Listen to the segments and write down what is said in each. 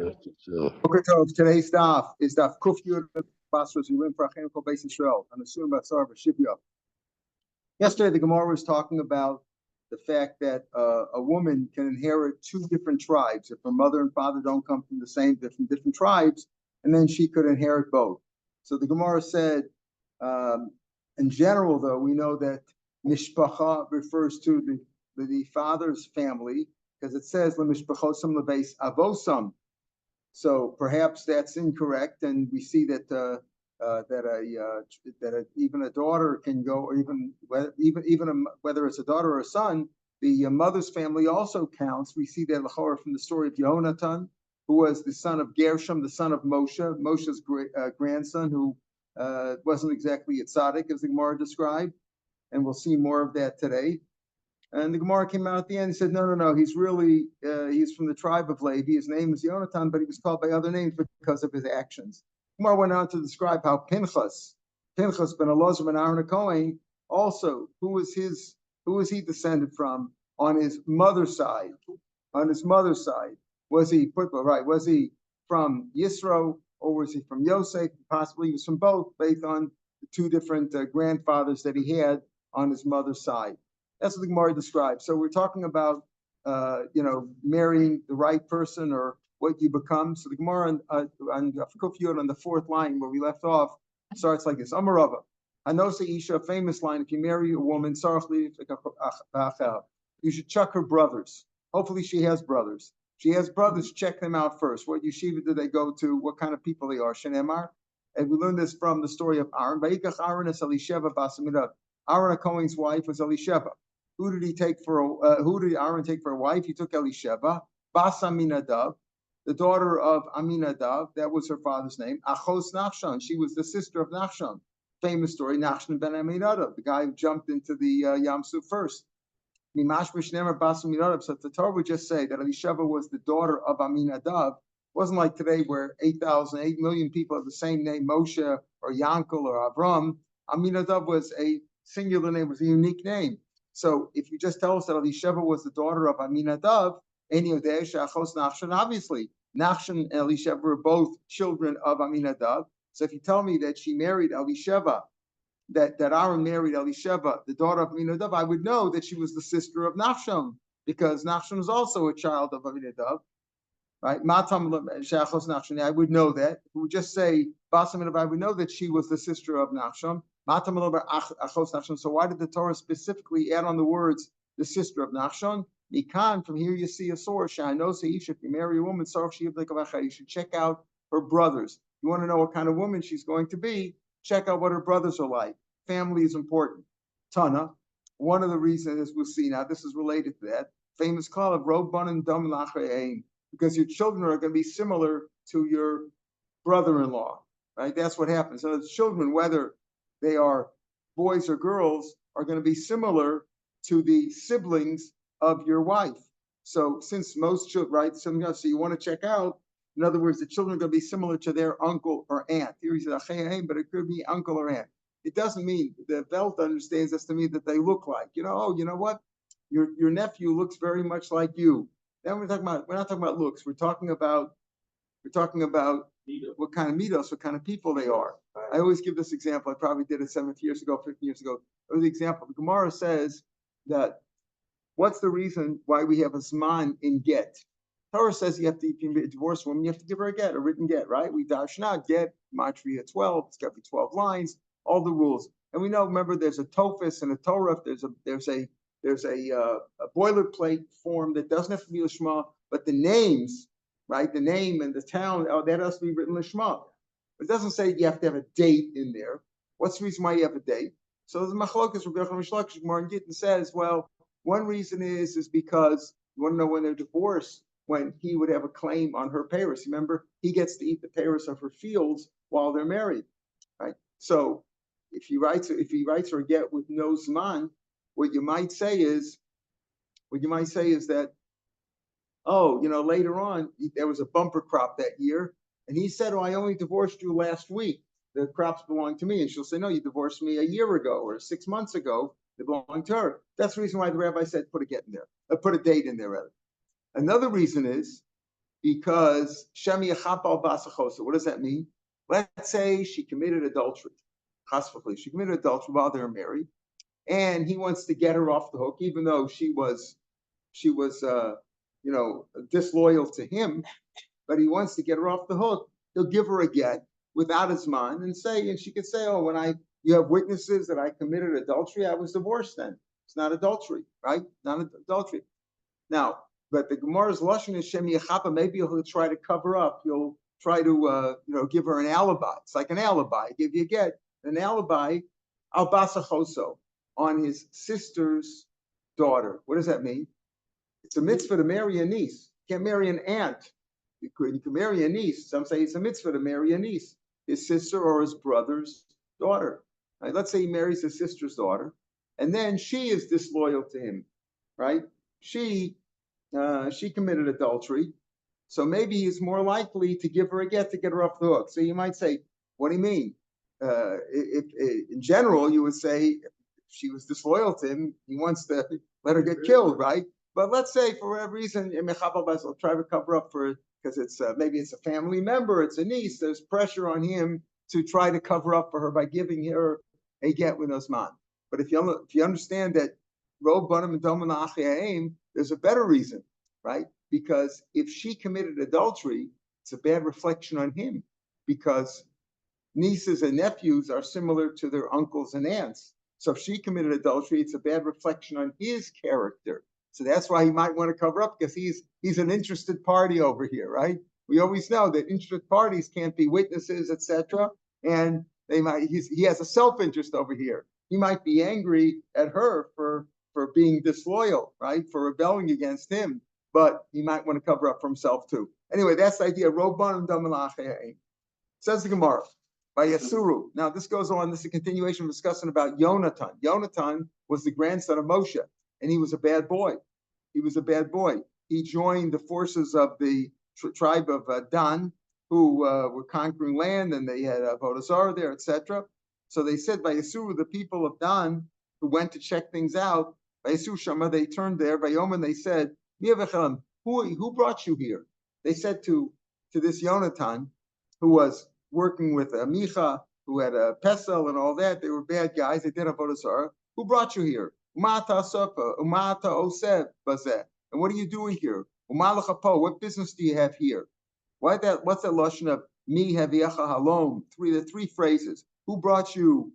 Okay, so today's daf is daf Kuf Yud Basras Yurim for Achim Kol Beis Yisrael and assume Basar Shiur. Yesterday, the Gemara was talking about the fact that a woman can inherit two different tribes if her mother and father don't come from the same different tribes, and then she could inherit both. So the Gemara said, in general, though, we know that mishpacha refers to the father's family because it says lemishpachosam lebeis avosam. So perhaps that's incorrect, and we see that even a daughter can go, or even whether it's a daughter or a son, the mother's family also counts. We see that from the story of Yonatan, who was the son of Gershom, the son of Moshe's grandson, who wasn't exactly a tzaddik, as the Gemara described, and we'll see more of that today. And the Gemara came out at the end and said, no, he's really, he's from the tribe of Levi. His name is Yonatan, but he was called by other names because of his actions. The Gemara went on to describe how Pinchas ben Elazar ben Aaron HaKohen, also, who was he descended from on his mother's side? On his mother's side, was he from Yisro or was he from Yosef? Possibly he was from both, based on the two different grandfathers that he had on his mother's side. That's what the Gemara describes. So we're talking about, marrying the right person or what you become. So the Gemara on the fourth line where we left off starts like this. Amarava, Anose Isha, famous line. If you marry a woman, you should chuck her brothers. Hopefully she has brothers. She has brothers. Check them out first. What yeshiva do they go to? What kind of people they are? Shenemar. And we learned this from the story of Aaron. Aaron HaKohen's wife was Elisheva. Who did Aaron take for a wife? He took Elisheva, Bas Aminadav, the daughter of Aminadav. That was her father's name. Achos Nachshon. She was the sister of Nachshon. Famous story, Nachshon ben Aminadav, the guy who jumped into the Yam Suf first. Mimash B'Shnemer Bas Aminadav. So the Torah would just say that Elisheva was the daughter of Aminadav. It wasn't like today where 8 million people have the same name, Moshe or Yankel or Avram. Aminadav was a singular name, was a unique name. So if you just tell us that Elisheva was the daughter of Aminadav, obviously Nachshon and Elisheva were both children of Aminadav. So if you tell me that she married Elisheva, that Aaron married Elisheva, the daughter of Aminadav, I would know that she was the sister of Nachshon, because Nachshon was also a child of Aminadav. Right? I would know that. If we would just say Bas Aminadav, I would know that she was the sister of Nachshon. So why did the Torah specifically add on the words the sister of Nachshon? Mikan, from here you see a source. If you marry a woman, you should check out her brothers. You want to know what kind of woman she's going to be, check out what her brothers are like. Family is important. Tana, one of the reasons, as we'll see now, this is related to that, famous call of Rov Banim Dam Lachayim, because your children are going to be similar to your brother-in-law. Right? That's what happens. So the children, whether they are boys or girls, are going to be similar to the siblings of your wife. So since most children, right, so you want to check out, in other words, the children are going to be similar to their uncle or aunt. Here he said, but it could be uncle or aunt. It doesn't mean, the Welt understands this to mean that they look like, you know what? Your nephew looks very much like you. Then we're not talking about looks. We're talking about what kind of midos, what kind of people they are. I always give this example. I probably did it 15 years ago. It was the example. The Gemara says that what's the reason why we have a zman in get? Torah says if you be a divorced woman, you have to give her a get, a written get, right? We darshna get, matria 12, it's got to be 12 lines, all the rules. And we know, remember, there's a tofus and a torah. There's a boilerplate form that doesn't have to be lishma, but the names, right? The name and the town, that has to be written lishma. It doesn't say you have to have a date in there. What's the reason why you have a date? So the machlokas Gemara in Gittin says, well, one reason is because you want to know when they're divorced, when he would have a claim on her payros. Remember, he gets to eat the payros of her fields while they're married, right? So if he writes her a get with no zman, what you might say is that, later on there was a bumper crop that year, and he said, I only divorced you last week. The crops belong to me. And she'll say, no, you divorced me a year ago or 6 months ago. They belong to her. That's the reason why the rabbi said put a get in there, put a date in there rather. Another reason is because Shemi Yachapal Basachosa. What does that mean? Let's say she committed adultery. She committed adultery while they were married, and he wants to get her off the hook, even though she was disloyal to him, but he wants to get her off the hook. He'll give her a get without his man and she could say, oh, you have witnesses that I committed adultery, I was divorced then. It's not adultery, right? Not adultery. Now, but the Gemara's lashon is Shemi Yachapa. Maybe he'll try to cover up. He'll try to, give her an alibi. It's like an alibi. Give you a get an alibi, al basachoso, on his sister's daughter. What does that mean? It's a mitzvah to marry a niece. You can't marry an aunt. You can marry a niece. Some say it's a mitzvah to marry a niece, his sister or his brother's daughter. Right? Let's say he marries his sister's daughter, and then she is disloyal to him, right? She committed adultery, so maybe he's more likely to give her a get to get her off the hook. So you might say, what do you mean? If in general, you would say if she was disloyal to him, he wants to let her get killed, right? But let's say for whatever reason, will try to cover up for, because it's maybe it's a family member, it's a niece. There's pressure on him to try to cover up for her by giving her a get with Osman. But if you understand that Rob Banim and Domin Achiaim, there's a better reason, right? Because if she committed adultery, it's a bad reflection on him, because nieces and nephews are similar to their uncles and aunts. So if she committed adultery, it's a bad reflection on his character. So that's why he might want to cover up, because he's an interested party over here, right? We always know that interested parties can't be witnesses, etc. And he has a self-interest over here. He might be angry at her for being disloyal, right? For rebelling against him, but he might want to cover up for himself too. Anyway, that's the idea. Says the Gemara by Yasuru. Now this goes on. This is a continuation of discussing about Yonatan. Yonatan was the grandson of Moshe, and he was a bad boy. He joined the forces of the tribe of Dan, who were conquering land, and they had Avodah Zarah there, etc. So they said, by Yasuru, the people of Dan, who went to check things out, by Yasuru Shama, they turned there, by Yom, and they said, who brought you here? They said to this Yonatan, who was working with Micha, who had a pesel and all that. They were bad guys. They did Avodah Zarah. Who brought you here? Umata Sofa, Umata Oseb Bazeh. And what are you doing here? Umalachapo, what business do you have here? What's that lashon of mi haviacha halom? The three phrases. Who brought you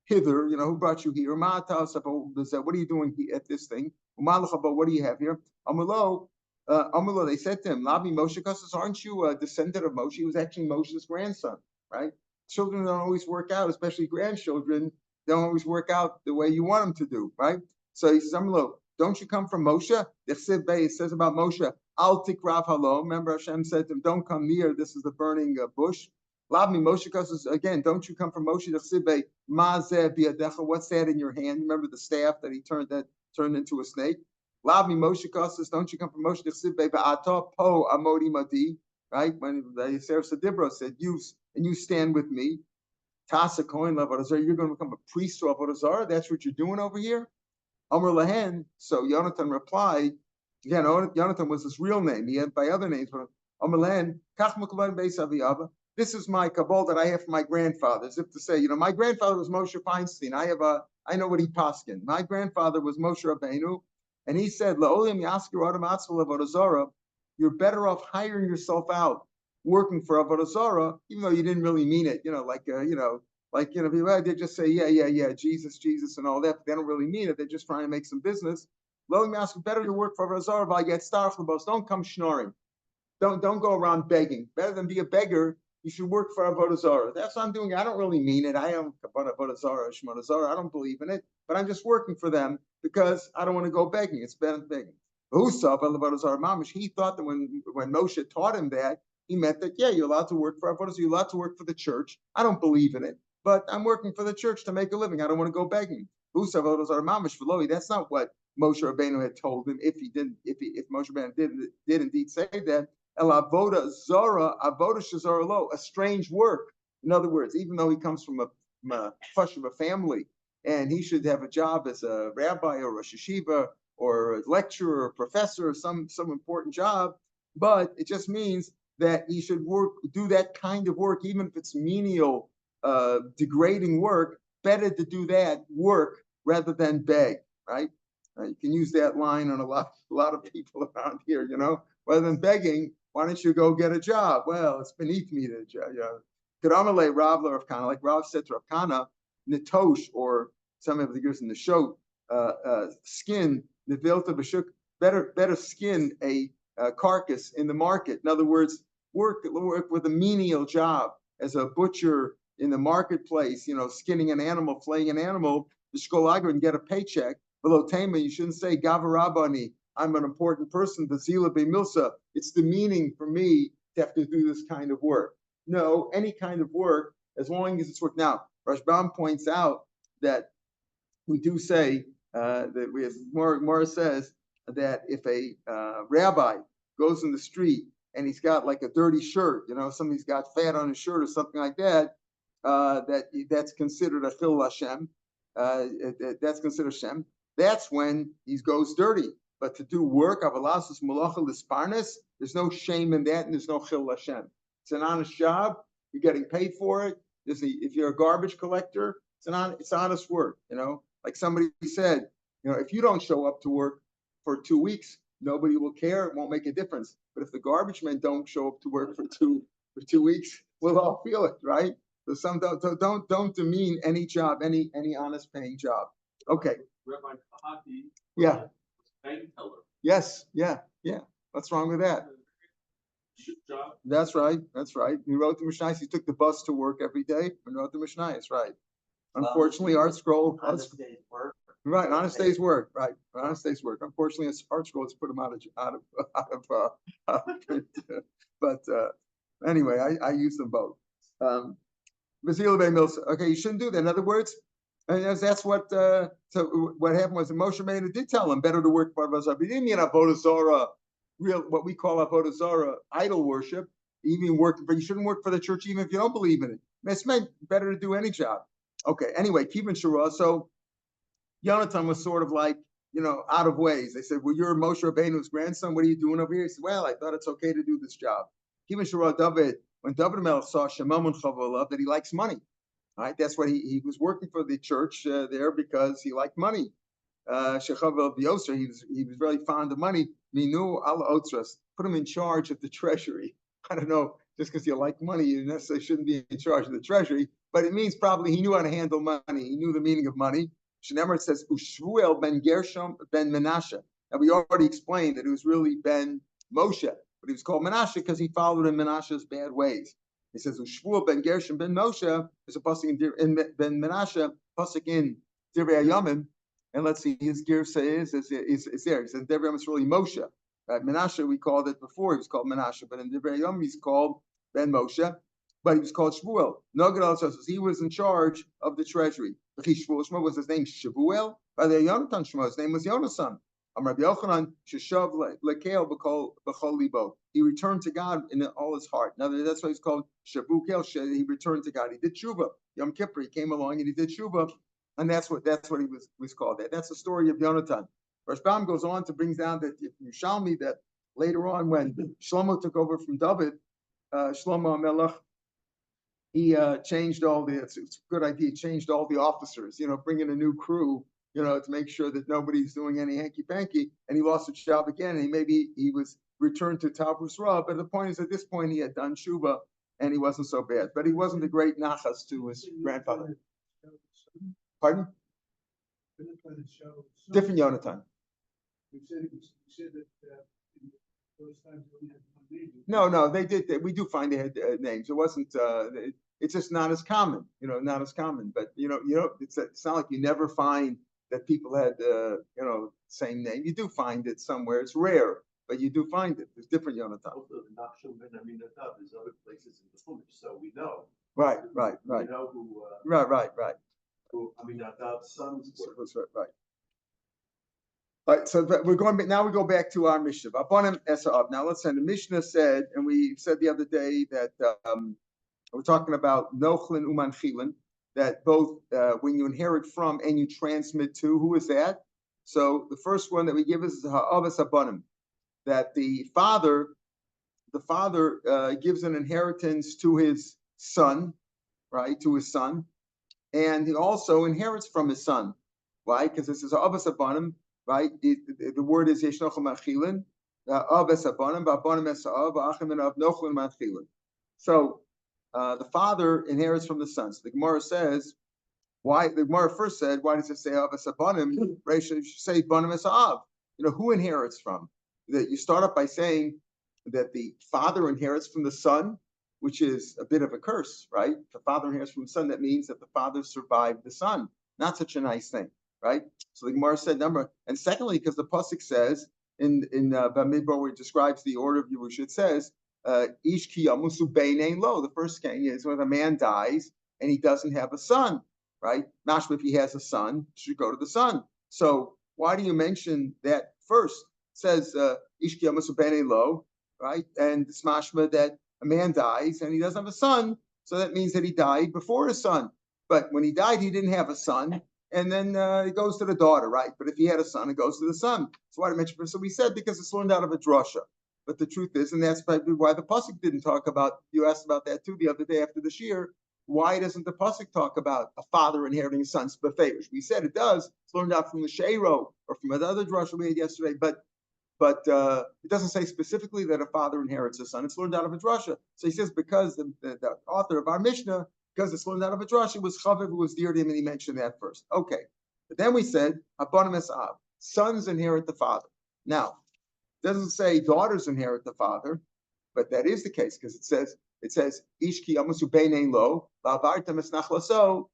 hither? Who brought you here? Umata Sofa Bazeh. What are you doing here at this thing? Umalachapo, what do you have here? Amalo, they said to him, Labi Moshe Kassos, aren't you a descendant of Moshe? He was actually Moshe's grandson, right? Children don't always work out, especially grandchildren don't always work out the way you want them to do, right? So he says, Amalo, don't you come from Moshe? It says about Moshe, Al tikrav halo. Remember Hashem said to him, don't come near, this is the burning bush. Labi Moshe Kassos, again, don't you come from Moshe? What's that in your hand? Remember the staff that he turned into a snake? Labi Moshe Kassos, don't you come from Moshe? Po amodi madi, right? When the Sefer Sedibro said, you stand with me. Tasa Kohen Avodah Zarah, you're going to become a priest to Avodah Zarah? That's what you're doing over here? Amr Lahen. So Yonatan replied, again, Yonatan was his real name. He had by other names, but Amr Lahen, Kach Mekubal Beis Aviyava. This is my kabbalah that I have from my grandfather, as if to say, my grandfather was Moshe Feinstein. I know what he paskin. My grandfather was Moshe Rabbeinu, and he said, La'olim Yaskir Adam Atzval Avodah Zarah, you're better off hiring yourself out, working for Avodah Zarah, even though you didn't really mean it, people, they just say, yeah, Jesus, and all that, but they don't really mean it. They're just trying to make some business. La'olim Yaskir, better to work for Avodah Zarah, but I get starch lebos. Don't come schnoring. Don't go around begging. Better than be a beggar, you should work for Avodah Zarah. That's what I'm doing. I don't really mean it. I am Avodah Zarah, Shmodah Zarah. I don't believe in it, but I'm just working for them because I don't want to go begging. It's better than begging. He thought that when Moshe taught him that, he meant that, you're allowed to work for Avodah Zarah. You're allowed to work for the church. I don't believe in it, but I'm working for the church to make a living. I don't want to go begging. That's not what Moshe Rabbeinu had told him. If Moshe Rabbeinu did indeed say that, El avoda zara, avoda shazara lo, a strange work. In other words, even though he comes from a family, and he should have a job as a rabbi or a yeshiva or a lecturer or a professor or some important job, but it just means that he should do that kind of work, even if it's menial, degrading work. Better to do that work rather than beg, right? You can use that line on a lot of people around here, rather than begging, why don't you go get a job? Well, it's beneath me to job. Karamale Rav Rav Kana, like Rav said to Rav Kana, Natosh, or some of the gears in the show, skin, Nevilta Bashuk, better skin a carcass in the market. In other words, work with a menial job as a butcher in the marketplace, skinning an animal, flaying an animal, the shkolager, and get a paycheck. Below Tama, you shouldn't say Gavarabani, I'm an important person, the Zila Be Milsa. It's the meaning for me to have to do this kind of work. No, any kind of work, as long as it's work. Now, Rashbam points out that we do say that Mora says that if a rabbi goes in the street and he's got like a dirty shirt, somebody's got fat on his shirt or something like that, that's considered a chil Hashem. That's considered Hashem. That's when he goes dirty. But to do work, avalasus malacha lisparnes, there's no shame in that, and there's no chil Hashem. It's an honest job. You're getting paid for it. If you're a garbage collector, it's honest work. Like somebody said, if you don't show up to work for 2 weeks, nobody will care. It won't make a difference. But if the garbage men don't show up to work for two weeks, we'll all feel it, right? So some don't demean any job, any honest paying job. Okay. Rabbi Kahati, yeah. Bank teller. Yes, yeah. What's wrong with that? Job. That's right. He wrote the Mishnayos. He took the bus to work every day and wrote the Mishnayos, right? Unfortunately, Art Scroll. Honest day's work. Right, honest day's work. Right, honest day's work. Unfortunately, Art Scroll has put him out of print. But anyway, I use them both. Okay, you shouldn't do that. In other words, and that's what. So what happened was Moshe Rabbeinu did tell him better to work for Avodah Zarah. He didn't mean Avodah Zarah, real what we call Avodah Zarah, idol worship. Even but you shouldn't work for the church even if you don't believe in it. It's meant better to do any job. Okay. Anyway, Kivin Shura. So Yonatan was sort of like out of ways. They said, "Well, you're Moshe Rabbeinu's grandson. What are you doing over here?" He said, "Well, I thought it's okay to do this job." Kivin Shura David. When David Melech saw Shemamun Chavolav, that he likes money, right? That's what he was working for the church there because he liked money. Shechavel B'Yoser, he was really fond of money. Minu Ala Otzras, put him in charge of the treasury. I don't know, just because you like money, you necessarily shouldn't be in charge of the treasury, but it means probably he knew how to handle money. He knew the meaning of money. Shneimar says Ushvuel ben Gershom ben Menashe. Now we already explained that it was really ben Moshe. But he was called Menashe because he followed in Menashe's bad ways. He says, Ushvuel ben Gershom ben Moshe is a pasuk in ben Menashe, pasuk in Divrei Hayomim. And let's see, his gear says is there. He says Divrei Hayomim is really Moshe. Menashe, we called it before, he was called Menashe, but in Divrei Hayomim he's called ben Moshe, but he was called Shvuel. Nogad says he was in charge of the treasury. Shmuel was his name Shavuel. By the Yonatan Shmuel, his name was Yonasan. Rabbi Yochanan Sheshav Lekel B'chol Libo. He returned to God in all his heart. Now that's why he's called Shavu Kel. He returned to God. He did tshuva. Yom Kippur, he came along and he did tshuva, and that's what he was called. That's the story of Yonatan. Rashbam goes on to bring down that Yerushalmi that later on when Shlomo took over from David, Shlomo HaMelech, he changed all the. It's a good idea. He changed all the officers. Bring in a new crew. To make sure that nobody's doing any hanky-panky, and he lost his job again, and he was returned to Tavrus Ra, but the point is, at this point, he had done Shuba, and he wasn't so bad, but he wasn't a great nachas to his grandfather. Pardon? Different Yonatan. You said that those times when you had names. No, they did. We do find they had names. It wasn't. It's just not as common. Not as common. But it's not like you never find that people had same name. You do find it somewhere. It's rare, but you do find it. There's different Yonatan. Also, the Nachshon ben Aminadav is other places in the Chumash, so we know. Right. We know who. Right. Who Aminadav's sons were. That's right. All right, so we're going. Now we go back to our Mishnah. Now let's say the Mishnah said, and we said the other day that we're talking about Nochlin Uman Chilin, that both when you inherit from and you transmit to, who is that? So the first one that we give is Ha'avas Abanim, that the father the father gives an inheritance to his son, right? To his son, and he also inherits from his son. Why? Because this is Abbas Abanim, right? The word is Yeshnochem Achilin, Abbas Abanim, Abanim Esa'av, Achim and Av Nochlin Machilin. So the father inherits from the son. So the Gemara says, why? The Gemara first said, why does it say Abbas Abanim? Right? You should say Banim Esa'av. Who inherits from? That you start up by saying that the father inherits from the son, which is a bit of a curse, right? If the father inherits from the son, that means that the father survived the son. Not such a nice thing, right? So the Gemara said number, and secondly, because the pasuk says in Bamidbar, where it describes the order of Yerusha, it says Ish ki yamusu beinein lo. The first king is when a man dies and he doesn't have a son, right? Mashma, if he has a son, should go to the son. So why do you mention that first? It says Ish ki yamusu beinein lo, right? And it's mashma that a man dies and he doesn't have a son, so that means that he died before his son. But when he died, he didn't have a son, and then it goes to the daughter, right? But if he had a son, it goes to the son. So why I mentioned? So we said because it's learned out of a drasha. But the truth is, and that's probably why the pasuk didn't talk about. You asked about that too the other day after the Shiur. Why doesn't the pasuk talk about a father inheriting his son? We said it does. It's learned out from the Sheiro or from another drasha we had yesterday, but it doesn't say specifically that a father inherits a son. It's learned out of a drasha. So he says because the author of our Mishnah, because it's learned out of a drasha, it was Chaviv who was dear to him, and he mentioned that first. Okay. But then we said, Abanim Esa'av, sons inherit the father. Now, it doesn't say daughters inherit the father, but that is the case because it says, Ish ki amusu beinein lo, la'avarta mesnachlaso,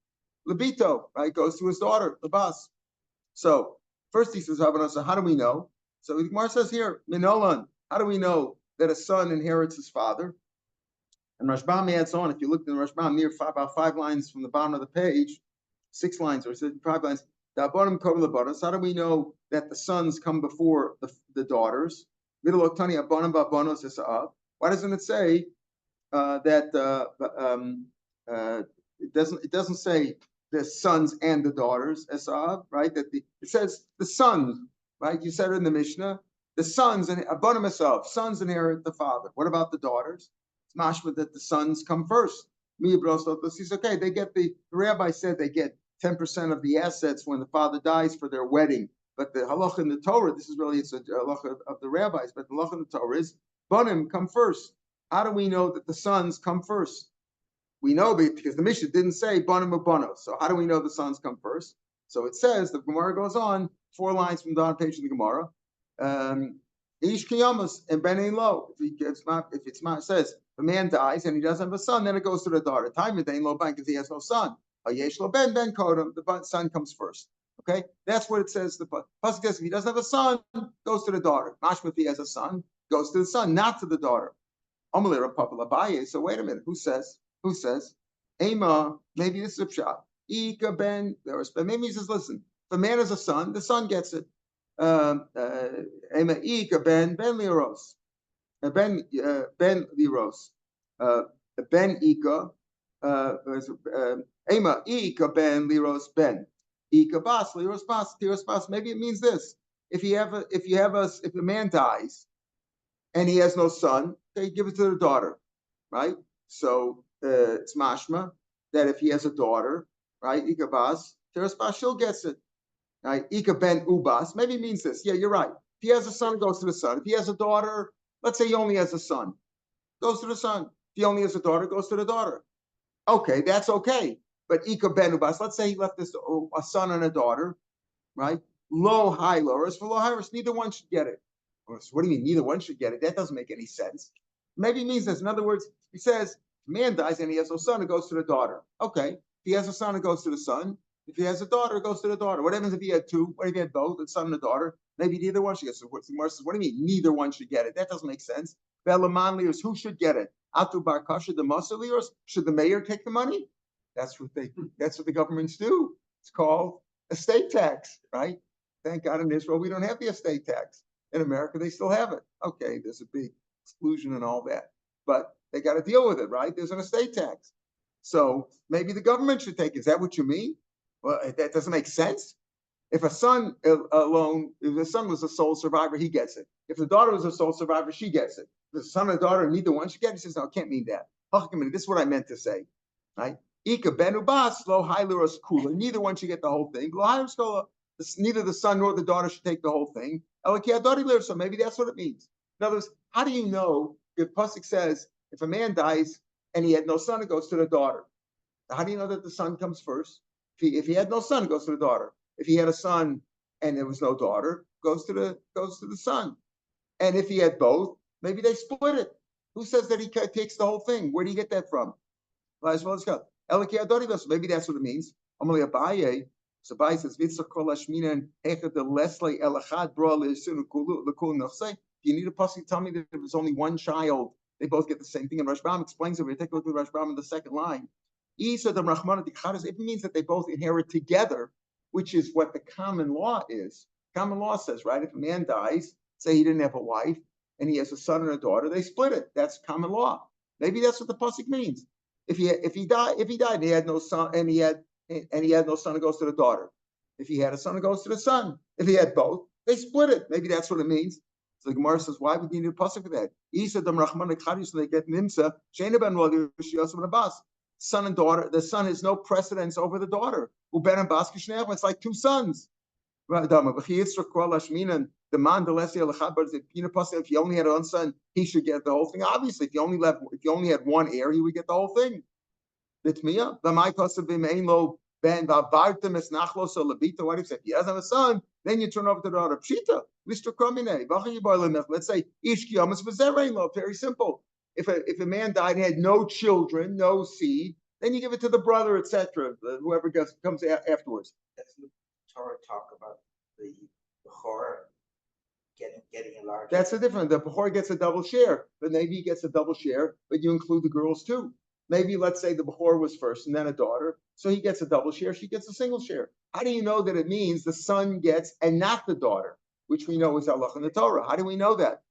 lebito, right? Goes to his daughter, the bas. So first he says, so how do we know? So the Gemara says here, Minolan, how do we know that a son inherits his father? And Rashbam adds on, if you look in the Rashbam near about 5 lines from the bottom of the page, 6 lines, or 5 lines, how do we know that the sons come before the daughters? Why doesn't it say that it doesn't say the sons and the daughters, right? It says the sons. Right, you said it in the Mishnah. The sons and Abanim Esav, sons inherit the father. What about the daughters? It's mashma that the sons come first. He's okay. They get the rabbi said they get 10% of the assets when the father dies for their wedding. But the halacha in the Torah, it's a halacha of the rabbis, but the halacha in the Torah is Banim come first. How do we know that the sons come first? We know because the Mishnah didn't say Banim or Banos. So how do we know the sons come first? So it says, the Gemara goes on, 4 lines from the bottom page of the Gemara. Ish kiyamas and benein lo. If it says the man dies and he doesn't have a son, then it goes to the daughter. Time it ain't lo ban because he has no son. Yesh lo ben kodem. The son comes first. Okay, that's what it says. The pasuk says if he doesn't have a son, goes to the daughter. Mashma if he has a son, goes to the son, not to the daughter. Amalei Rav Abaye. So wait a minute. Who says? Ema. Maybe this is a pshat. Ika ben. Maybe he says, listen. If a man has a son, the son gets it. Ben liros. Ben liros. Ben ika. Ema ika ben liros ben. Ika bas liros bas liros bas. Maybe it means this. If a man dies and he has no son, they give it to the daughter, right? So it's mashma that if he has a daughter, right, ika bas liros bas, she'll gets it. Right, Ika ben ubas, maybe it means this. Yeah, you're right. If he has a son, it goes to the son. If he has a daughter, let's say he only has a son, goes to the son. If he only has a daughter, goes to the daughter. Okay, that's okay. But Ika ben ubas, let's say he left a son and a daughter, right? Lo high loris for lo high, neither one should get it. What do you mean neither one should get it? That doesn't make any sense. Maybe it means this. In other words, he says, if a man dies and he has no son, it goes to the daughter. Okay. If he has a son, it goes to the son. If he has a daughter, it goes to the daughter. What happens if he had 2? What if he had both, a son and a daughter? Maybe neither one should get it. So what do you mean neither one should get it? That doesn't make sense. Belaman liers, who should get it? Atu bar kasha the masa liers? Should the mayor take the money? That's what the governments do. It's called estate tax, right? Thank God in Israel we don't have the estate tax. In America they still have it. Okay, there's a big exclusion and all that, but they got to deal with it, right? There's an estate tax. So maybe the government should take it. Is that what you mean? Well, that doesn't make sense. If a son alone, if the son was a sole survivor, he gets it. If the daughter was a sole survivor, she gets it. the son or daughter, neither one should get. He says, no, it can't mean that. This is what I meant to say, right? Ika benu bas lo hailuros kula. Neither one should get the whole thing. Lo hailuros kula. Neither the son nor the daughter should take the whole thing. So maybe that's what it means. In other words, how do you know if Pasuk says if a man dies and he had no son, it goes to the daughter? How do you know that the son comes first? If he had no son, it goes to the daughter. If he had a son and there was no daughter, it goes to the son. And if he had both, maybe they split it. Who says that he takes the whole thing? Where do you get that from? Maybe that's what it means. So Abaye says, you need a pasuk to tell me that there was only one child, they both get the same thing. And Rashbam explains it. We take a look at Rashbam in the second line. It means that they both inherit together, which is what the common law is. Common law says, right? If a man dies, say he didn't have a wife, and he has a son and a daughter, they split it. That's common law. Maybe that's what the pasuk means. If he died, and he had no son, and he had no son, it goes to the daughter. If he had a son, it goes to the son. If he had both, they split it. Maybe that's what it means. So the Gemara says, why would you need a pasuk for that? So they get nimsa. Son and daughter. The son has no precedence over the daughter. It's like two sons. The man, if he only had one son, he should get the whole thing. Obviously, if he only had one heir, he would get the whole thing. What if he doesn't have a son, then you turn over to the daughter. Pshita, let's say very simple. If a man died and had no children, no seed, then you give it to the brother, etc. Whoever comes afterwards. Doesn't the Torah talk about the Bechor getting a large? That's the difference. The Bechor gets a double share, but maybe he gets a double share, but you include the girls too. Maybe let's say the Bechor was first and then a daughter, so he gets a double share, she gets a single share. How do you know that it means the son gets and not the daughter, which we know is Allah in the Torah? How do we know that?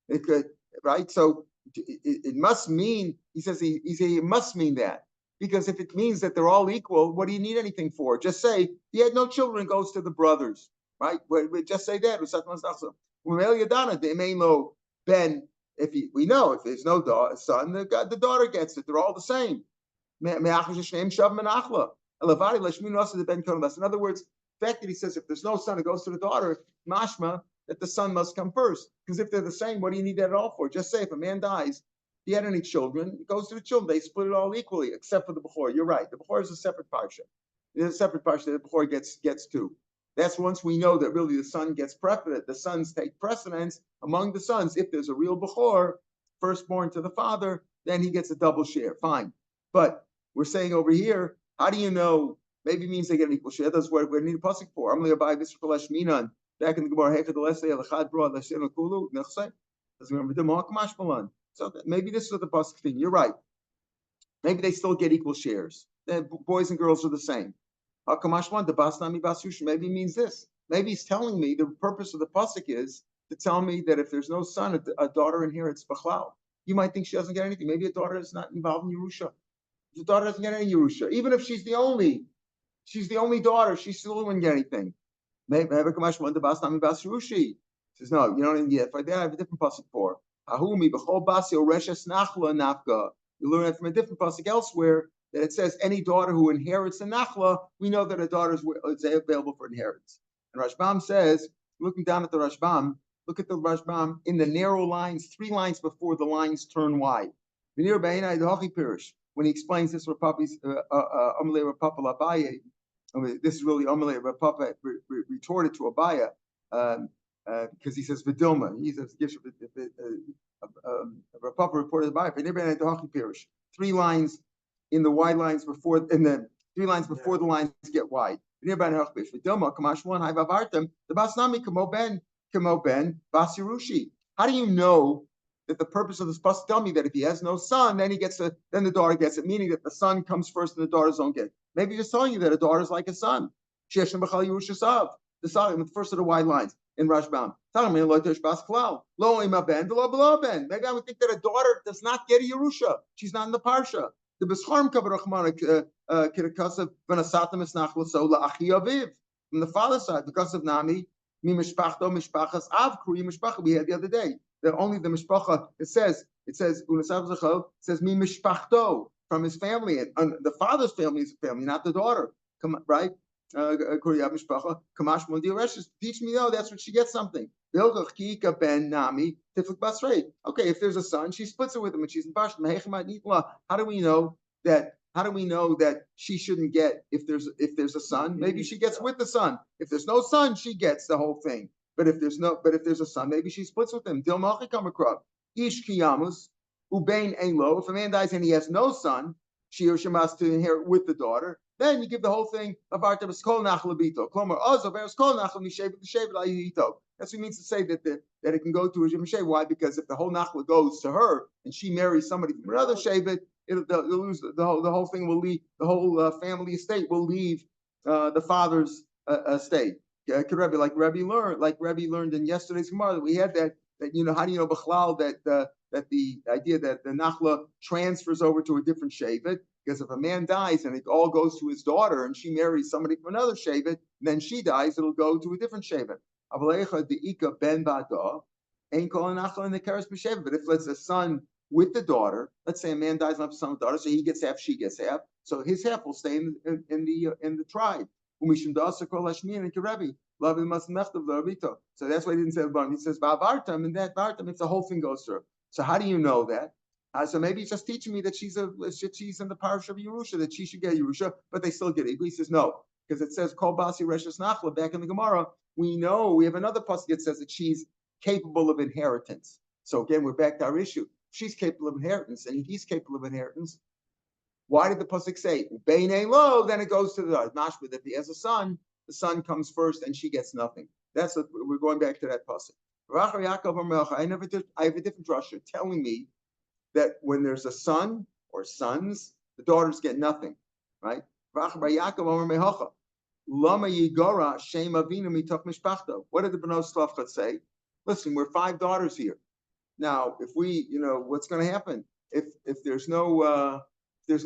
It could, right? So it must mean, he says it must mean that. Because if it means that they're all equal, what do you need anything for? Just say, he had no children, goes to the brothers, right? We just say that. Ben, we know if there's no son, the daughter gets it. They're all the same. In other words, the fact that he says if there's no son, it goes to the daughter, mashma, that the son must come first. Because if they're the same, what do you need that at all for? Just say if a man dies, if he had any children, it goes to the children. They split it all equally, except for the Bechor. You're right. The Bechor is a separate parsha. It's a separate parsha that the Bechor gets two. That's once we know that really the son gets precedence. The sons take precedence among the sons. If there's a real Bechor, firstborn to the father, then he gets a double share. Fine. But we're saying over here, how do you know? Maybe it means they get an equal share. That's what we need a pasuk for. Back in the Gemara, so maybe this is what the pasuk thing. You're right. Maybe they still get equal shares. The boys and girls are the same. Maybe it means this. Maybe he's telling me the purpose of the pasuk is to tell me that if there's no son, a daughter inherits b'chlal. You might think she doesn't get anything. Maybe a daughter is not involved in Yerusha. The daughter doesn't get any Yerusha. Even if she's the only daughter, she still wouldn't get anything. Maybe says, no, you don't even get it. I have a different pasuk for. You learn it from a different pasuk elsewhere that it says any daughter who inherits a nachla, we know that a daughter is available for inheritance. And Rashbam says, looking down at the Rashbam, look at the Rashbam in the narrow lines, 3 lines before the lines turn wide. When he explains this, this is really Amalei Rapapa retorted to Abaye because he says Vidilma. He says Rapapa reported Abaye. 3 lines in the wide lines before, in the 3 lines before the lines get wide. How do you know that the purpose of this pasuk tell me that if he has no son, then then the daughter gets it, meaning that the son comes first and the daughters don't get it. Maybe just telling you that a daughter is like a son. The first of the wide lines in Rashbam. Maybe I would think that a daughter does not get a Yerusha. She's not in the parsha. The Bescharim cover from the father's side, because of Nami, we had the other day. only the mishpacha. It says unasav zechel. It says mi mishpachto, from his family, and the father's family is a family, not the daughter. Come right. Teach me, that's what she gets something. Okay, if there's a son, she splits it with him, and she's in Bashma. How do we know that? How do we know that she shouldn't get if there's a son? Maybe she gets with the son. If there's no son, she gets the whole thing. But if there's a son, maybe she splits with him. Ish kiyamus ubein ein lo. If a man dies and he has no son, Shiur shemas to inherit with the daughter. Then you give the whole thing of Artemis Kol Nachlabito. Klomer Ozo Beres Kol Nachla Mishev Mishev Layito. That's what it means to say that it can go to a Mishev. Why? Because if the whole Nachla goes to her and she marries somebody from another Shevet, it'll lose the whole thing. Will leave the whole family estate will leave the father's estate. Could Rebbe like Rebbe learned in yesterday's Gemara that we had that how do you know Bechlal that the idea that the Nachla transfers over to a different Shevet? Because if a man dies and it all goes to his daughter and she marries somebody from another Shevet, then she dies, it'll go to a different Shevet. But if it's a son with the daughter, let's say a man dies and has a son with daughter, so he gets half, she gets half, so his half will stay in the tribe. So that's why he didn't say He says Vartam, and that Vartam, if the whole thing goes through. So how do you know that? So maybe he's just teaching me that she's in the parish of Yerusha, that she should get Yerusha, but they still get it. He says no, because it says Kol Basi Reshes Nachla back in the Gemara. We have another pasuk that says that she's capable of inheritance. So again, we're back to our issue. She's capable of inheritance, and he's capable of inheritance. Why did the pasuk say Bein lo? Then it goes to the mashma that if he has a son, the son comes first, and she gets nothing. That's what we're going back to that pasuk. I have a different drasha telling me that when there's a son or sons, the daughters get nothing, right? What did the Bnos Slavcha say? Listen, we're 5 daughters here. Now, if we, what's going to happen if there's no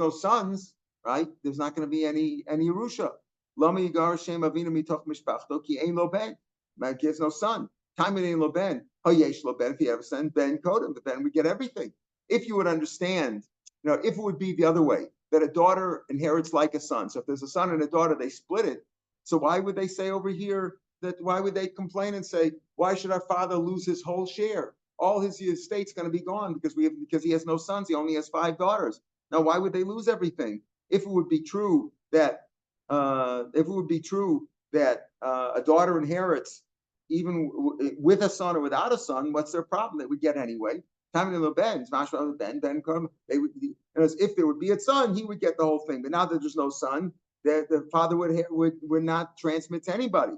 sons, right? There's not going to be any Yerusha. Lama Yigar Shem Avinu mitoch mishpachto ki ein lo ben. Man gives no son. Time it ain't lo ben. Hayesh lo ben. If you have a son, ben kodem. But then we get everything. If you would understand, if it would be the other way, that a daughter inherits like a son. So if there's a son and a daughter, they split it. So why would they say over here why would they complain and say, why should our father lose his whole share? All his estate's going to be gone because he has no sons. He only has 5 daughters. Now, why would they lose everything? If it would be true that a daughter inherits even with a son or without a son, what's their problem? They would get anyway. If there would be a son, he would get the whole thing. But now that there's no son, the father would not transmit to anybody.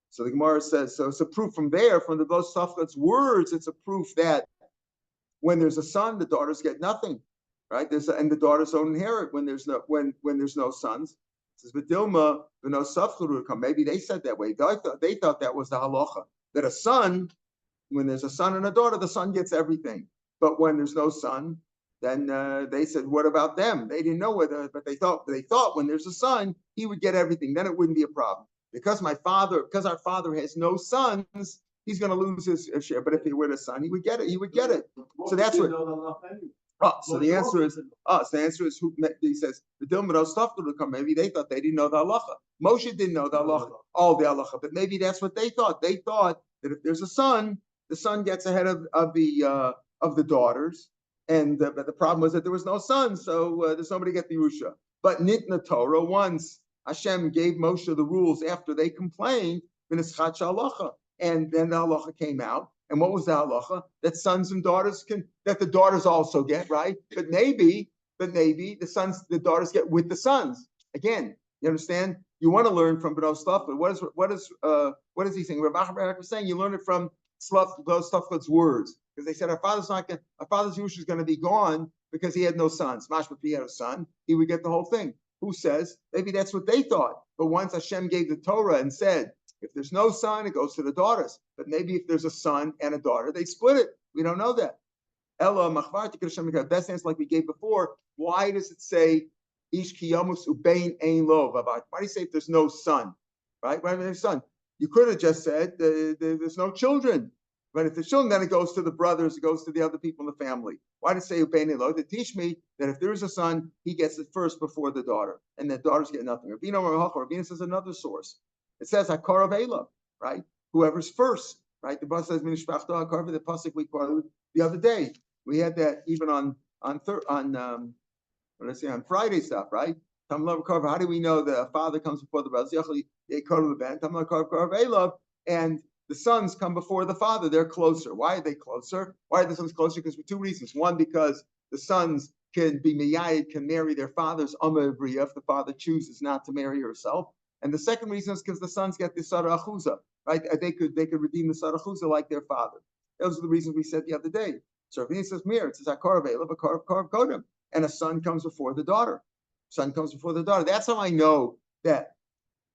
So the Gemara says, so it's a proof from there, from the Bnos Slavcha's words, it's a proof that when there's a son, the daughters get nothing, right? And the daughters don't inherit when there's no sons. It says, but Dilma, Bnos Slavcha would come. Maybe they said that way. They thought that was the halacha, that a son, when there's a son and a daughter, the son gets everything. But when there's no son, then they said, what about them? They didn't know whether, but they thought when there's a son, he would get everything. Then it wouldn't be a problem. Because our father has no sons, he's going to lose his share. But if he were a son, he would get it. So that's what. So the answer is, who he says the Dilma stuff to come. Maybe they thought they didn't know the halacha. Moshe didn't know the halacha, all the halacha, but maybe that's what they thought. They thought that if there's a son, the son gets ahead of the daughters, and but the problem was that there was no son, so there's nobody get the Yerusha. But Nitna Torah, once Hashem gave Moshe the rules after they complained, and then the halacha came out. And what was the halacha? That sons and daughters that the daughters also get, right? But maybe the daughters get with the sons. Again, you understand? You want to learn from Bnos Slavcha. What is he saying? Rav Meir was saying you learn it from Bnos Slavcha's words. Because they said our father's Yerusha is going to be gone because he had no sons. Mashma, if he had a son, he would get the whole thing. Who says? Maybe that's what they thought. But once Hashem gave the Torah and said, if there's no son, it goes to the daughters. But maybe if there's a son and a daughter, they split it. We don't know that. Ella machvar tikra best answer like we gave before. Why does it say ish kiyamus ubein ein lo? Why do you say if there's no son? Right? Why there's son? You could have just said there's no children. But if the children, then it goes to the brothers, it goes to the other people in the family. Why did it say Ubein Lo? To teach me that if there is a son, he gets it first before the daughter, and the daughters get nothing. Rabbeinu says another source. It says Hakarav Ela, right? Whoever's first, right? The Bus says Minishpachto Hakarav. The pasuk we quoted the other day. We had that even on Friday stuff, right? How do we know the father comes before the brothers? And the sons come before the father. They're closer. Why are they closer? Why are the sons closer? Because for two reasons. One, because the sons can be miyayid, can marry their father's Amavriya if the father chooses not to marry herself. And the second reason is because the sons get the Sarah Achuza, right? They could redeem the Sarah Achuza like their father. Those are the reasons we said the other day. So if he says Mir, it says Akar Velav, Akar Kodim, and a son comes before the daughter. Son comes before the daughter. That's how I know that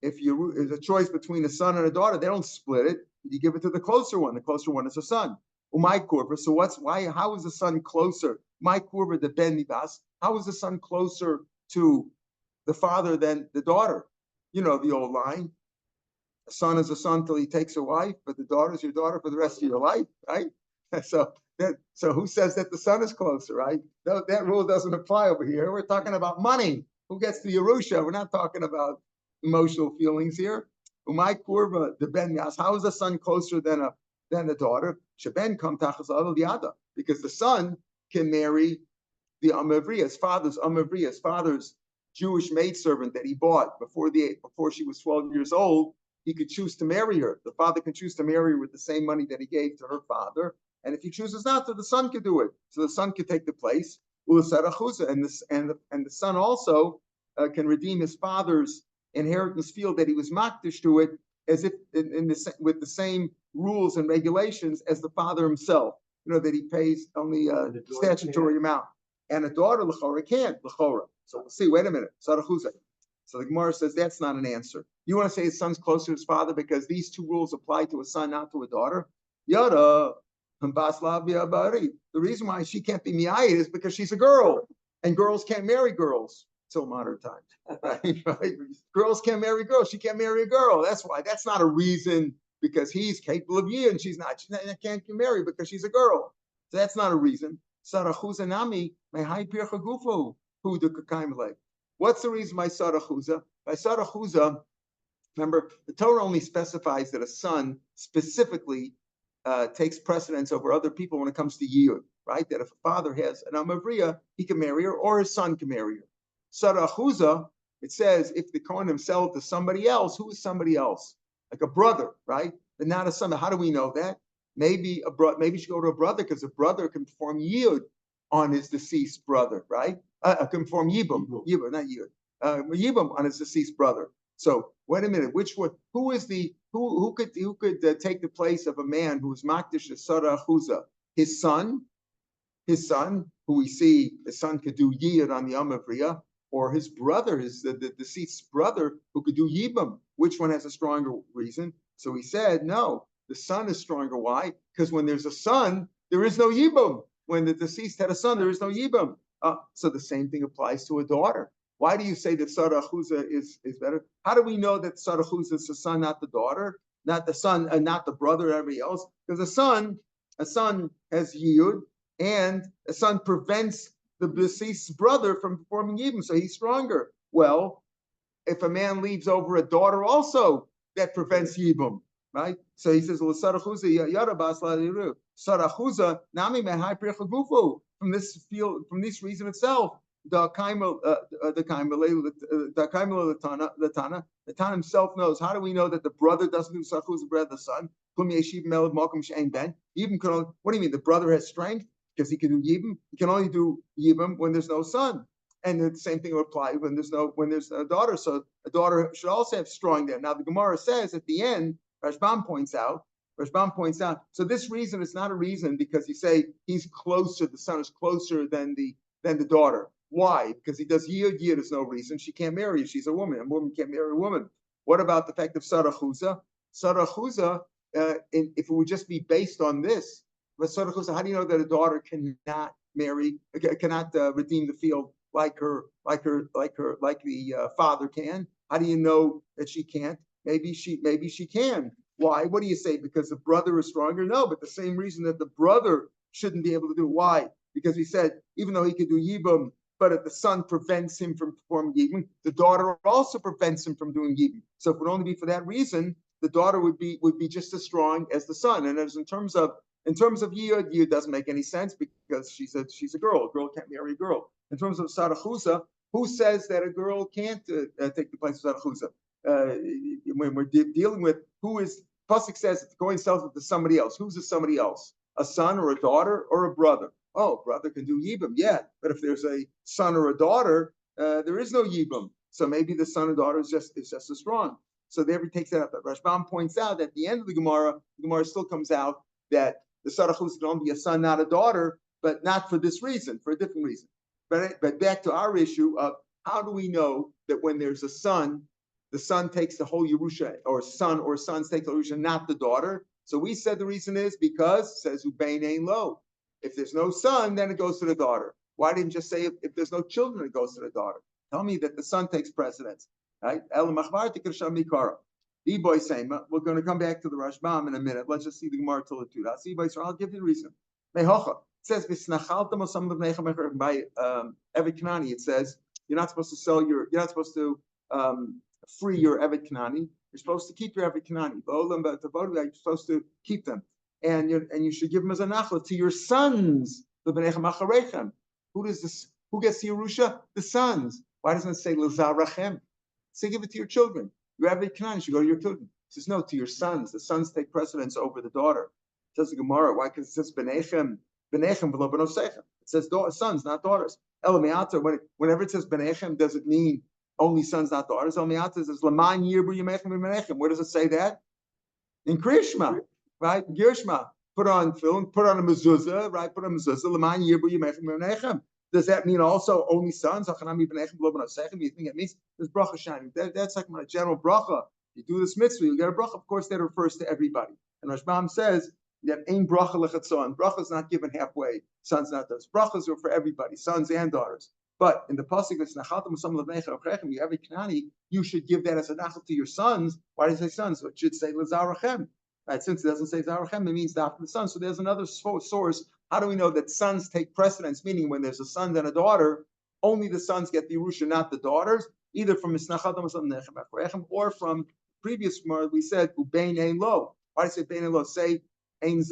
if there's a choice between a son and a daughter, they don't split it. You give it to the closer one. The closer one is a son. Umay Kurva. So how is the son closer? My Kurva the Ben Nibas. How is the son closer to the father than the daughter? You know the old line. A son is a son till he takes a wife, but the daughter is your daughter for the rest of your life, right? So who says that the son is closer, right? That rule doesn't apply over here. We're talking about money. Who gets the Yerusha? We're not talking about emotional feelings here. Umay Kurva the Ben Yas. How is the son closer than the daughter? Sheben kam tachas al yada, because the son can marry the Amavriya, his father's Jewish maidservant that he bought before she was 12 years old. He could choose to marry her. The father can choose to marry her with the same money that he gave to her father. And if he chooses not to, the son could do it. So the son could take the place. And the son also can redeem his father's inheritance field that he was makdish to it, as if with the same rules and regulations as the father himself. You know that he pays only a statutory amount, and a daughter l'chora can't l'chora. So we'll see. Wait a minute, Sarachuza. So the Gemara says that's not an answer. You want to say his son's closer to his father because these two rules apply to a son, not to a daughter? Yada. The reason why she can't be miyayid is because she's a girl, and girls can't marry girls till modern times. Right? Girls can't marry girls. She can't marry a girl. That's why. That's not a reason because he's capable of yid and she's not. She can't marry because she's a girl. So that's not a reason. What's the reason by Sarachuza? By Sarachuza, remember, the Torah only specifies that a son specifically takes precedence over other people when it comes to yiyud, right? That if a father has an amavriya, he can marry her, or his son can marry her. Sarachuza, it says if the Kohen himself to somebody else, who is somebody else? Like a brother, right? But not a son. How do we know that? Maybe maybe you should go to a brother because a brother can perform yiyud on his deceased brother, right? Can perform yibum, not yiyud, yibum on his deceased brother. So wait a minute, which one? Who could take the place of a man who is makdish as Sarachuza? His son, who we see the son could do yiyud on the amavriya, or his brother, the deceased brother who could do yibum. Which one has a stronger reason? So he said, no, the son is stronger. Why? Because when there's a son, there is no yibum. When the deceased had a son, there is no yibum. So the same thing applies to a daughter. Why do you say that Sarachuza is better? How do we know that Sarachuza is the son, not the daughter, not the son, not the brother, and everybody else? Because a son has yiyud, and a son prevents the deceased brother from performing yibum, so he's stronger. Well, if a man leaves over a daughter also, that prevents yibum, right? So he says, well, Sarachuza yada basla yiru. Sarachuza nami mehai prichagufu. From this reason itself, the Tana himself knows. How do we know that the brother doesn't do Sarachuza, brother, the son? Even could, what do you mean? The brother has strength because he can do yibum. He can only do yibum when there's no son. And the same thing would apply when there's a daughter. So a daughter should also have strong there. Now the Gemara says at the end, Rashbam points out. So this reason is not a reason because you say he's closer. The son is closer than the daughter. Why? Because he does yiyud. Yiyud is no reason. She can't marry. She's a woman. A woman can't marry a woman. What about the fact of Sarachuza? Sarachuza, if it would just be based on this, but Sarachuza, how do you know that a daughter cannot marry, cannot redeem the field like the father can? How do you know that she can't? Maybe she can. Why? What do you say? Because the brother is stronger? No, but the same reason that the brother shouldn't be able to do it. Why? Because we said, even though he could do Yibum, but if the son prevents him from performing Yibum, the daughter also prevents him from doing Yibum. So if it would only be for that reason, the daughter would be just as strong as the son. And as in terms of Yiyud doesn't make any sense because she's a girl. A girl can't marry a girl. In terms of Sarachusa, who says that a girl can't take the place of Sarachusa? When we're dealing with who is, Pasuk says it's going sells it to somebody else. Who's the somebody else? A son or a daughter or a brother? Oh, brother can do Yibum, yeah. But if there's a son or a daughter, there is no Yibum. So maybe the son or daughter is just as strong. So there he takes that up. But Rashbam points out that at the end of the Gemara still comes out that the Sarachus can only be a son, not a daughter, but not for this reason, for a different reason. But back to our issue of how do we know that when there's a son, the son takes the whole Yerusha, or sons take the Yerusha, not the daughter? So we said the reason is because, says Ubein Ein Lo. If there's no son, then it goes to the daughter. Why didn't you just say if there's no children, it goes to the daughter? Tell me that the son takes precedence. Right? We're going to come back to the Rashbam in a minute. Let's just see the Gemara till the two. I'll give you the reason. It says by Eved Kanani. It says you're not supposed to free your Eved Kanani. You're supposed to keep your Eved Kanani. You're supposed to keep them, and you should give them as a nachla to your sons. Who gets the Yerusha? The sons. Why doesn't it say l'zarachem? Say give it to your children. Your Eved Kanani should go to your children. It says no, to your sons. The sons take precedence over the daughter. It says the Gemara. Why? Because it says benechem v'lo benosechem. It says sons, not daughters. Whenever it says benechem, does it mean only sons, not daughters? Elmiata says laman yirbu yemechem v'menechem. Where does it say that? In Krishma, right? Girshma. Put on film. Put on a mezuzah, right? Put on a mezuzah. Laman yirbu yemechem v'menechem. Does that mean also only sons? You think it means there's bracha shining? That's like my general bracha. You do this mitzvah, you get a bracha. Of course, that refers to everybody. And Rashbam says that ain't bracha lechatzon. Bracha is not given halfway. Sons, not daughters. Brachas are for everybody, sons and daughters. But in the pasuk, you have a Kanani, you should give that as a nachal to your sons. Why does it say sons? So it should say l'zarachem. Right? Since it doesn't say zarachem, it means after the son. So there's another source. How do we know that sons take precedence? Meaning, when there's a son and a daughter, only the sons get the Yerusha, not the daughters. Either from or from previous Gemara we said ubein ein lo. Why do you say bein ein lo? Say ein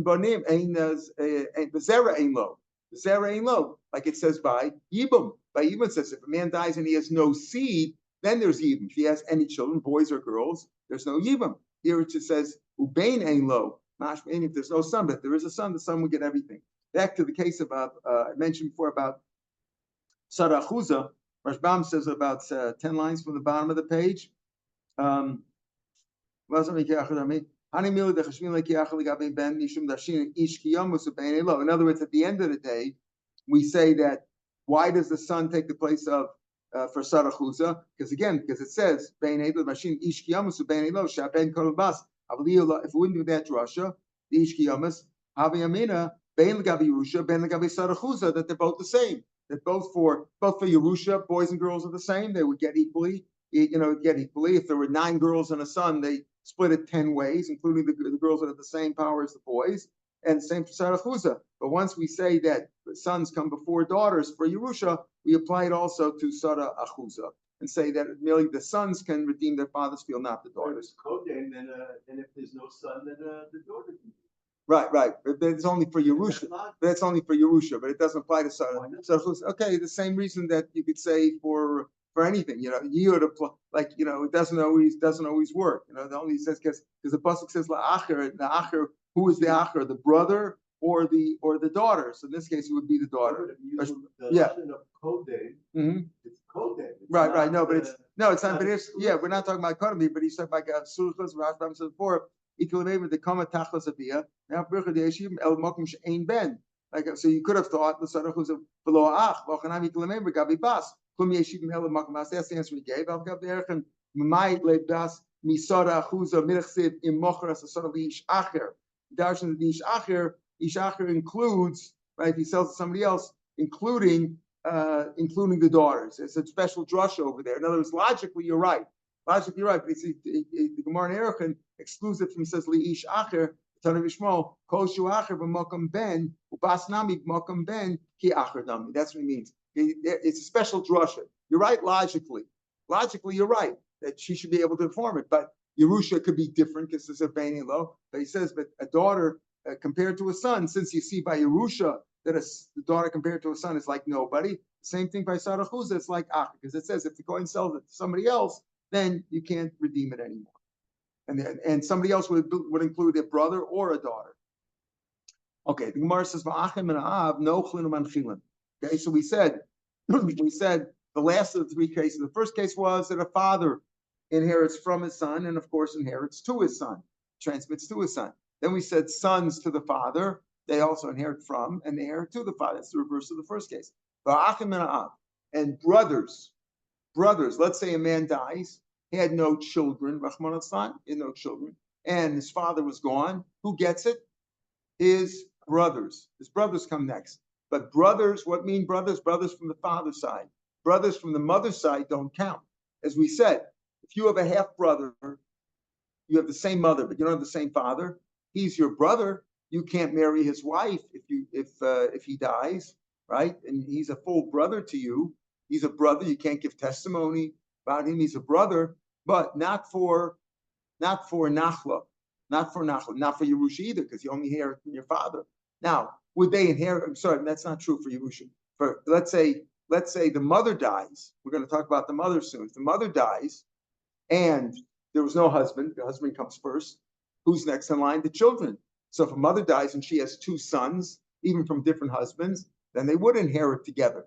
banim, ein zera ein lo. Zera ein lo, like it says by Yibum. By Yibum it says if a man dies and he has no seed, then there's Yibum. If he has any children, boys or girls, there's no Yibum. Here it just says ubein ein lo. If there's no son, but if there is a son, the son will get everything. Back to the case about I mentioned before about Sarachusa. Rashbam says about 10 lines from the bottom of the page. In other words, at the end of the day, we say that why does the son take the place of for Sarachusa? Because it says if we wouldn't do that drasha, the Ishkiyamas, Havi Amina, Bein Lagabi Yerusha, Ben Lagabi Sarachusa, that they're both the same. That both for Yerusha, boys and girls are the same. They would get equally. If there were 9 girls and a son, they split it 10 ways, including the girls that have the same power as the boys, and the same for Sarachusa. But once we say that the sons come before daughters for Yerusha, we apply it also to Sarachusa. And say that merely the sons can redeem their father's field, not the daughters. And if there's no son, then the daughter can. Right. But it's only for Yerusha. That's only for Yerusha, but it doesn't apply to Sarah. So okay, the same reason that you could say for anything, it doesn't always work. The only says because the pasuk says la'acher, the acher, who is the acher, the brother or the daughter. So in this case, it would be the daughter. Yeah. It's Kodesh. Right. No, but it's not. But we're not talking about Kodesh, but he's talking about Surchas. Rashbam says before. The kama tachlas avia. Now bircha deishim el mokum she'ein ben. So you could have thought the Sarachus of below ach v'ochanami kilameim v'gabi bas kum yeshivim el mokum bas. That's the answer he gave. Al gav derchen mamai lebas misara chuza mirchsid im mochras asara liish acher. Darshan liish acher. Ish acher includes, right? If he sells to somebody else, including the daughters. It's a special drush over there. In other words, logically, you're right. Logically, you're right. But the Gemara in Erechim excludes it from, says liish acher tanav yishmo kol shu acher b'makom ben ubas nami b'makom ben ki acher dami. That's what he means. It's a special drasha. You're right logically. Logically, you're right that she should be able to inform it. But Yerusha could be different because it's a bani lo. But he says, but a daughter compared to a son, since you see by Yerusha that the daughter compared to a son is like nobody. Same thing by Sarachuza, it's like acher, because it says if the Kohen sells it to somebody else, then you can't redeem it anymore. And somebody else would include a brother or a daughter. Okay, the Gemara says, okay, so we said the last of the three cases. The first case was that a father inherits from his son, and of course inherits to his son, transmits to his son. Then we said sons to the father, they also inherit from, and they inherit to the father. That's the reverse of the first case. And brothers, let's say a man dies, he had no children, Rahman al-Islam, he had no children, and his father was gone. Who gets it? His brothers. His brothers come next. But brothers, what mean brothers? Brothers from the father's side. Brothers from the mother's side don't count. As we said, if you have a half brother, you have the same mother, but you don't have the same father, he's your brother. You can't marry his wife if he dies, right? And he's a full brother to you. He's a brother. You can't give testimony about him. He's a brother, but not for Nachla, not for Yerusha either, because you only inherit from your father. Now, would they inherit? I'm sorry, that's not true for Yerusha. For let's say the mother dies. We're going to talk about the mother soon. If the mother dies, and there was no husband, the husband comes first. Who's next in line? The children. So if a mother dies and she has two sons, even from different husbands, then they would inherit together.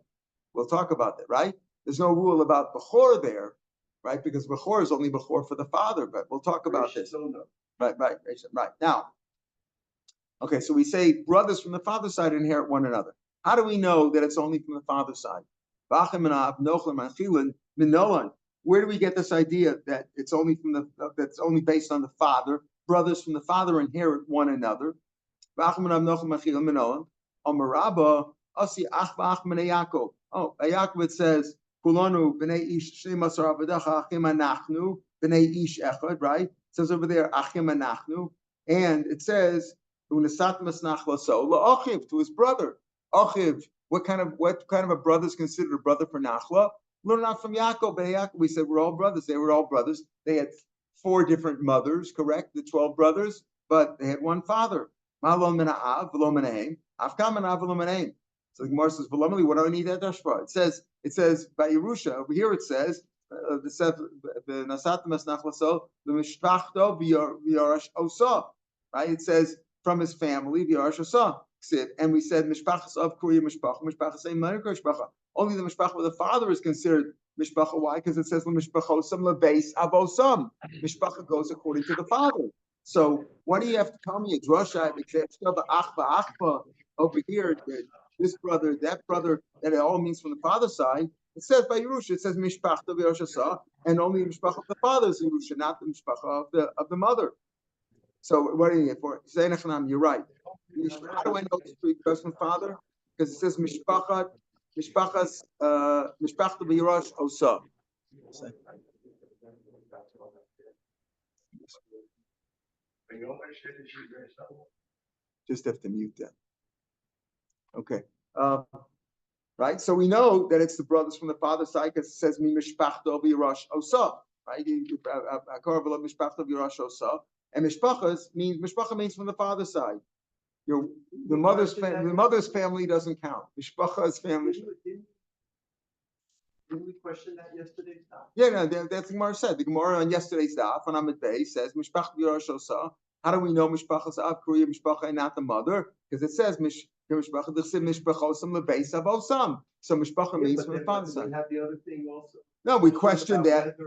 We'll talk about that, right? There's no rule about Bechor there, right? Because Bechor is only Bechor for the father, but we'll talk about this. Right. Now, okay, so we say brothers from the father's side inherit one another. How do we know that it's only from the father's side? Where do we get this idea that it's only that's only based on the father? Brothers from the father inherit one another. Oh, Yaakov it says, Kulanu b'nei ish shneimasar avadecha achim anachnu b'nei ish echad, right? It says over there achim anachnu, and it says u'nesat masnach so la'achiv, to his brother. Achiv, what kind of a brother is considered a brother for Nachla? Learn not from Yaakov. But Yaakov, we said we're all brothers. They were all brothers. They had 4 different mothers, correct? The 12 brothers, but they had one father. Ma'alon mina'av v'lo mina'im, afkam mina'av v'lo mina'im. So the Gemara says, "V'lo what do I need that dashba?" It says by Yerusha over here. It says the nasatim esnach laso the mishpachto v'yarash osa. Right? It says from his family v'yarash osa. And we said mishpachas of kuriya mishpacha, mishpachas ein menikar mishpacha. Only the mishpacha with the father is considered mishpacha. Why? Because it says mishpachosam lebeis avosam. Mishpacha goes according to the father. So what do you have to tell me? A drasha over here, this brother, that brother, that it all means from the father's side. It says by Yerusha, it says mishpachta v'yoshasa, and only the mishpacha of the father is Yerusha, not the mishpacha of the mother. So what are you here for? You're right. How do I know it's because from father? Because it says mishpachas, mishpachta v'yarash osa. Just have to mute that. Okay. Right. So we know that it's the brothers from the father's side because it says mi mishpachta v'yarash osa. Right. Mishpachta v'yarash osa. And mishpacha means from the father's side. The mother's family doesn't count. Mishpacha's family. Didn't we question that yesterday's daf? Yeah, no, that's the Gemara said. The Gemara on yesterday's daf on Amid Bey says mishpacha v'yarash osa. How do we know mishpacha's av kuriya mishpacha and not the mother? Because it says mishpacha mishpachosam lebeis avosam. So mishpacha means from the father's side. We have the other thing also. No, we questioned that.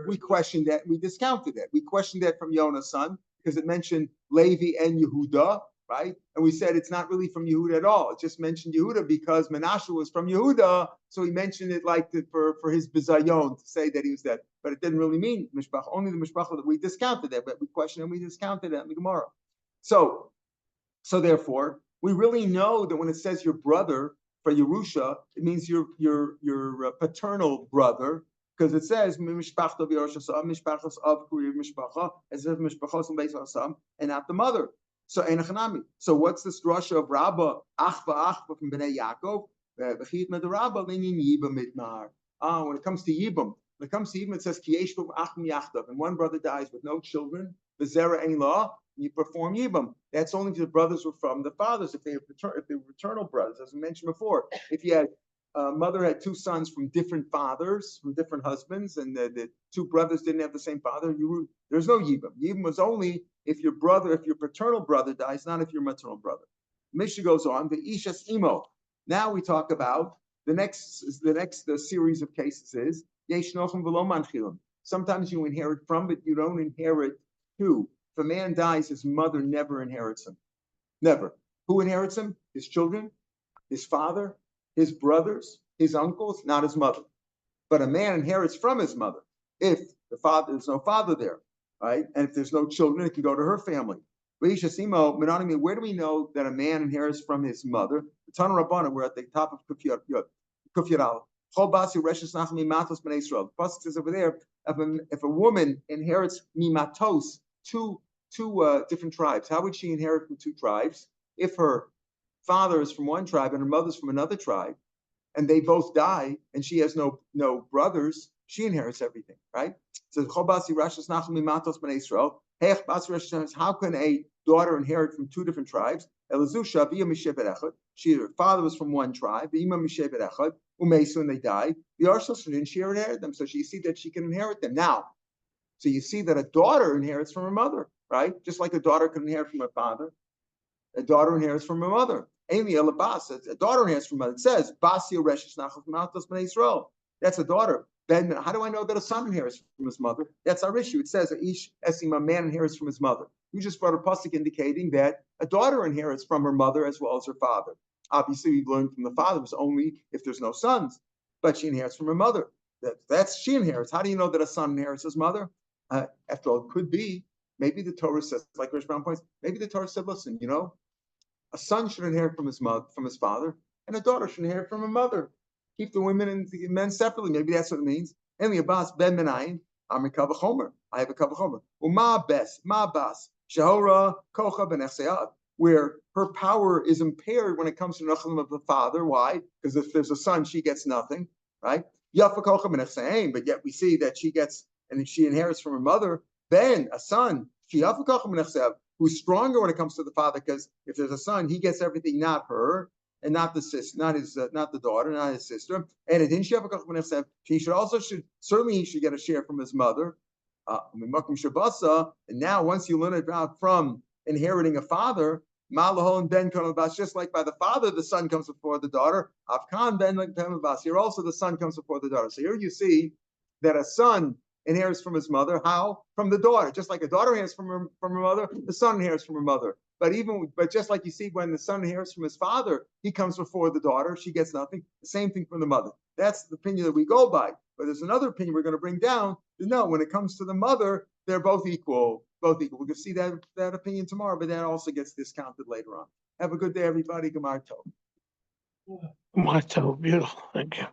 We discounted that. We questioned that from Yonah's son because it mentioned Levi and Yehuda, right? And we said it's not really from Yehuda at all. It just mentioned Yehuda because Menashe was from Yehuda, so he mentioned it like for his bizayon to say that he was dead. But it didn't really mean mishpacha. Only the mishpacha that we discounted that, but we questioned and we discounted that in the Gemara. So therefore, we really know that when it says your brother for Yerusha, it means your paternal brother, because it says mishpachta v'rosh hasam, mishpachos of kuriv mishpacha, as if mishpachos and beis hasam, and not the mother. So enachanami. So what's this drasha of Rabba achva from Bnei Yaakov? V'chid medarabba linyin yibam mitmar. When it comes to yibam, it says ki yesh achim yachdav, and one brother dies with no children. V'zera ein law. You perform yibam. That's only if the brothers were from the fathers. If they were fraternal brothers, as we mentioned before. If you had mother had two sons from different fathers, from different husbands, and the two brothers didn't have the same father, there's no yibam. Yibam was only if your paternal brother dies, not if your maternal brother. Mishnah goes on, the ishas imo. Now we talk about the next series of cases is yesh nochem v'lo manchilim. Sometimes you inherit from, but you don't inherit to. If a man dies, his mother never inherits him. Never. Who inherits him? His children, his father, his brothers, his uncles, not his mother. But a man inherits from his mother if there's no father there, right? And if there's no children, it can go to her family. Where do we know that a man inherits from his mother? The Tana Rabbana, we're at the top of Kufyat Al. The pasuk says over there, if a woman inherits mimatos, two different tribes, how would she inherit from two tribes? If her father is from one tribe and her mother's from another tribe, and they both die, and she has no brothers, she inherits everything, right? So how can a daughter inherit from two different tribes? Her father was from one tribe, when they died, she inherited them. So you see that she can inherit them. Now, so you see that a daughter inherits from her mother, right? Just like a daughter can inherit from her father, a daughter inherits from her mother. A daughter inherits from her mother. It says, that's a daughter. Then how do I know that a son inherits from his mother? That's our issue. It says a man inherits from his mother. You just brought a pasuk indicating that a daughter inherits from her mother as well as her father. Obviously, we've learned from the father was only if there's no sons, but she inherits from her mother. She inherits. How do you know that a son inherits his mother? After all, it could be. Maybe the Torah says, like Rish Brown points, maybe the Torah said, listen, a son should inherit from his father, and a daughter should inherit from her mother. Keep the women and the men separately. Maybe that's what it means. And the Abbas ben Menayin, I'm a Kavachomer. I have a Kavachomer. Ma bas, Shahora Kocha ben Echsead, where her power is impaired when it comes to Nachem of the father. Why? Because if there's a son, she gets nothing, right? Yafa Kocha ben Echsein, but yet we see that she gets, and she inherits from her mother, then a son, Yafa Kocha ben Echsead, who's stronger when it comes to the father, because if there's a son, he gets everything, not her, and not the sister, not the daughter, not his sister. And it didn't she have a koch ben echsev. He should get a share from his mother. And now once you learn about from inheriting a father, malahol and ben kanavas, just like by the father, the son comes before the daughter. Avkan ben kanavas. Here also the son comes before the daughter. So here you see that a son inherits from his mother. How? From the daughter. Just like a daughter inherits from her mother, the son inherits from her mother. But just like you see when the son inherits from his father, he comes before the daughter, she gets nothing. The same thing from the mother. That's the opinion that we go by. But there's another opinion we're going to bring down. No, when it comes to the mother, they're both equal. We're going to see that opinion tomorrow, but that also gets discounted later on. Have a good day, everybody. Gemar Tov. Gemar Tov, beautiful. Thank you.